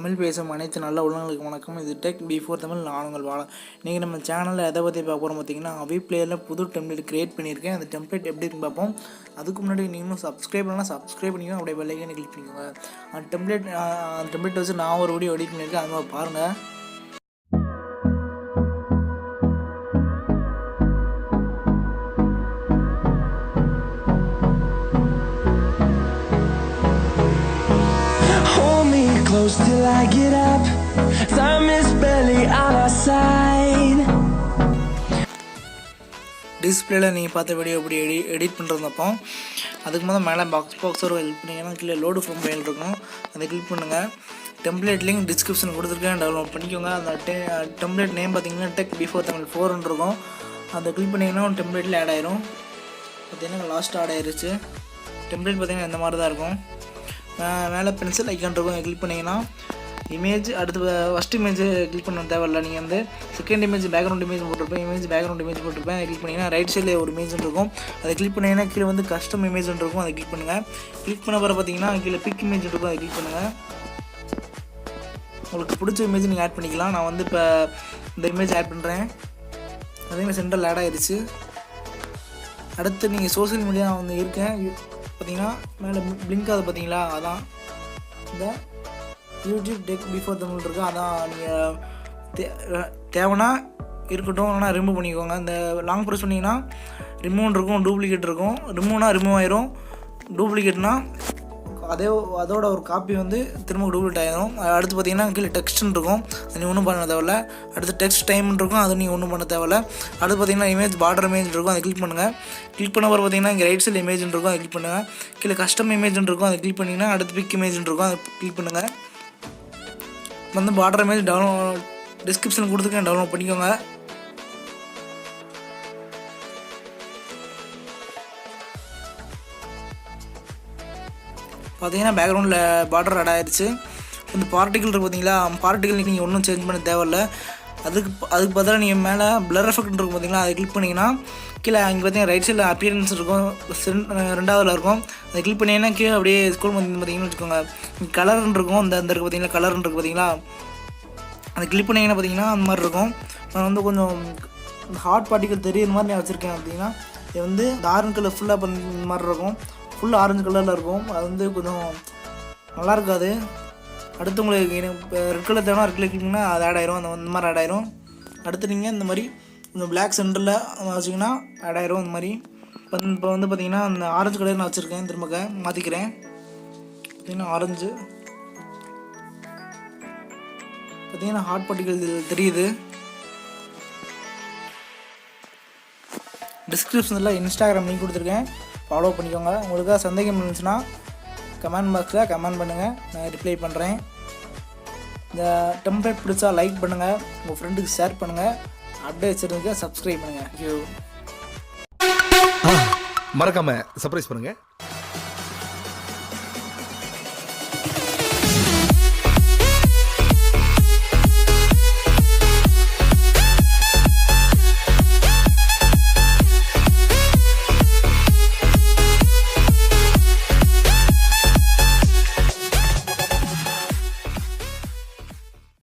தமிழ் பேசும் அனைத்து நல்ல உள்ளங்களுக்கு வணக்கம். இது டெக் பிஃபோர் தமிழ். நான் உங்கள் வாழ. நீங்கள் நம்ம சேனலில் எதை பற்றி பார்க்க போகிறோம் பார்த்தீங்கன்னா, அவே பிளேயரில் புது டெம்ப்ளேட் க்ரியேட் பண்ணியிருக்கேன். அந்த டெம்ப்ளேட் எப்படி இருக்குன்னு பார்ப்போம். அதுக்கு முன்னாடி நீங்களும் சப்ஸ்கிரைப் பண்ணலாம், சப்ஸ்கிரைப் பண்ணிக்கோங்க, அப்படியே பெல் ஐகானை கிளிக் பண்ணிக்கோங்க. அந்த டெம்ப்ளேட் வச்சு நான் ஒரு வீடியோ எடிட் பண்ணியிருக்கேன், அது மாதிரி பாருங்கள். Close till I get up. Time is barely on our side. டிஸ்பிளேல நீங்கள் பார்த்த வீடியோ எப்படி எடிட் பண்ணுறதப்போ அதுக்கு முதல்ல மேலே பாக்ஸ் ஒரு ஹெல்ப் பண்ணிங்கன்னா கீழே லோடு ஃப்ரம் ஃபைல் இருக்கும், அதை கிளிக் பண்ணுங்கள். டெம்ப்ளேட் லிங்க் டிஸ்கிரிப்ஷன் கொடுத்துருக்கேன், டவுன்லோட் பண்ணிக்கோங்க. அந்த டெம்ப்ளேட் நேம் பார்த்தீங்கன்னா டெக் பிஃபோர் தமிழ் 4 இருக்கும். அதை கிளிக் பண்ணிங்கன்னா டெம்ப்ளேட்டில் ஆட் ஆயிரும். பார்த்தீங்கன்னா லாஸ்ட் ஆட் ஆயிருச்சு. டெம்ப்ளேட் பார்த்தீங்கன்னா இந்த மாதிரி தான் இருக்கும். மேலே பென்சில் ஐக்கான் இருக்கும், கிளிக் பண்ணிங்கன்னா இமேஜ் அடுத்து ஃபஸ்ட் இமேஜ் கிளிக் பண்ண தேவையில்ல. நீங்கள் வந்து second image background image background image போட்டிருப்பேன். கிளிக் பண்ணிங்கன்னா ரைட் சைடில் ஒரு இமேஜ் இருக்கும், அதை கிளிக் பண்ணிங்கன்னா கீழே வந்து கஸ்டம் இமேஜ் இருக்கும், அதை கிளிக் பண்ணுங்கள். கிளிக் பண்ண பிறகு பார்த்தீங்கன்னா கீழே பிக் இமேஜ் இருக்கும், அதை கிளிக் பண்ணுங்கள். உங்களுக்கு பிடிச்ச இமேஜ் நீங்கள் ஆட் பண்ணிக்கலாம். நான் வந்து இப்போ இந்த இமேஜ் ஆட் பண்ணுறேன். அதே சென்ட்ரல் ஆட் ஆகிடுச்சு. அடுத்து நீங்கள் சோஷியல் மீடியா வந்து இருக்கேன் பார்த்தீங்கன்னா மேலே பிளிங்க் ஆகுது பார்த்தீங்களா, அதான் இந்த யூடியூப் டெக் பிஃபோர் தமிழ் இருக்குது. அதான் நீங்கள் தேவைன்னா இருக்கட்டும், ஆனால் ரிமூவ் பண்ணிக்கோங்க. இந்த லாங் ப்ரெஸ் பண்ணிங்கன்னா ரிமூவ் இருக்கும், டூப்ளிகேட் இருக்கும். ரிமூவ் ஆயிரும், டூப்ளிகேட்னா அதோட ஒரு காப்பி வந்து திரும்ப டூப்ளிகேட் ஆகிடும். அடுத்து பார்த்தீங்கன்னா கீழே டெக்ஸ்ட்னு இருக்கும், அது நீ ஒன்றும் பண்ண தேவையில்ல. அடுத்து டெக்ஸ்ட் டைம்னு இருக்கும், அது நீங்கள் ஒன்றும் பண்ண தேவையில்ல. அடுத்து பார்த்தீங்கன்னா இமேஜ் பார்டர் இமேஜ் இருக்கும், அதை கிளிக் பண்ணுங்கள். கிளிக் பண்ண பிறகு பார்த்தீங்கன்னா இங்கே ரைட் சைடில் இமேஜ் இருக்கும், அதை கிளிக் பண்ணுங்கள். கீழே கஸ்டம் இமேஜ் இருக்கும், அதை கிளிக் பண்ணிங்கன்னா அடுத்து பிக் இமேஜ் இருக்கும், அதை கிளிக் பண்ணுங்கள். வந்து பார்டர் இமேஜ் டிஸ்கிரிப்ஷன் கொடுத்துருக்கேன், டவுன்லோட் பண்ணிக்கோங்க. பார்த்தீங்கன்னா பேக்ரவுண்டில் பார்டர் ஆட் ஆகிடுச்சு. இந்த பார்ட்டிகல் இருக்குது பார்த்தீங்களா, பார்ட்டிகல் நீங்கள் ஒன்றும் சேஞ்ச் பண்ண தேவையில்லை. அதுக்கு பதிலாக நீங்கள் மேலே பிளர் எஃபெக்ட் இருக்கும் பார்த்தீங்களா, அதை கிளிக் பண்ணிங்கன்னா கீழே அங்கே பார்த்தீங்கன்னா ரைட் சைடில் அப்பியரன்ஸ் இருக்கும், ரெண்டாவதில் இருக்கும். அதை கிளிக் பண்ணிங்கன்னா கீழே அப்படியே ஸ்கூல் பார்த்தீங்கன்னு வச்சுக்கோங்க. கலர்னு இருக்கும், இந்த இருக்குது பார்த்தீங்களா, கலர்னு இருக்குது பார்த்தீங்களா, அதை கிளிக் பண்ணிங்கன்னா பார்த்தீங்கன்னா அந்த மாதிரி இருக்கும். நான் வந்து கொஞ்சம் ஹாட் பார்ட்டிகல் தெரியுற மாதிரி நான் வச்சுருக்கேன். அப்படின்னா இது வந்து இந்த ஆரஞ்சு கலர் ஃபுல்லாக பண்ண மாதிரி இருக்கும், ஃபுல் ஆரஞ்சு கலரில் இருக்கும். அது வந்து கொஞ்சம் நல்லா இருக்காது. அடுத்து உங்களுக்கு ரெட் கலர் தேவைன்னா ரெட் கலர் கிளிக்னா அது ஆட் ஆயிரும், அந்த மாதிரி ஆட் ஆயிரும். அடுத்து நீங்கள் இந்த மாதிரி கொஞ்சம் பிளாக் சென்டரில் வச்சிங்கன்னா ஆட் ஆயிரும். இந்த மாதிரி இப்போ வந்து பார்த்தீங்கன்னா அந்த ஆரஞ்சு கலர் நான் வச்சுருக்கேன், திரும்ப மாற்றிக்கிறேன். பார்த்தீங்கன்னா ஆரஞ்சு பார்த்தீங்கன்னா ஹாட் பார்ட்டிகல் தெரியுது. டிஸ்கிரிப்ஷனில் இன்ஸ்டாகிராம் லிங்க் கொடுத்துருக்கேன், ஃபாலோ பண்ணிக்கோங்க. உங்களுக்கு சந்தேகம் இருந்துச்சுன்னா கமெண்ட் பாக்ஸில் கமெண்ட் பண்ணுங்கள், நான் ரிப்ளை பண்ணுறேன். இந்த டெம்ப்ளேட் பிடிச்சா லைக் பண்ணுங்கள், உங்கள் ஃப்ரெண்டுக்கு ஷேர் பண்ணுங்கள், அப்டேட்ஸ் இருந்துக்க சப்ஸ்கிரைப் பண்ணுங்கள். மறக்காமல் சர்ப்ரைஸ் பண்ணுங்கள்.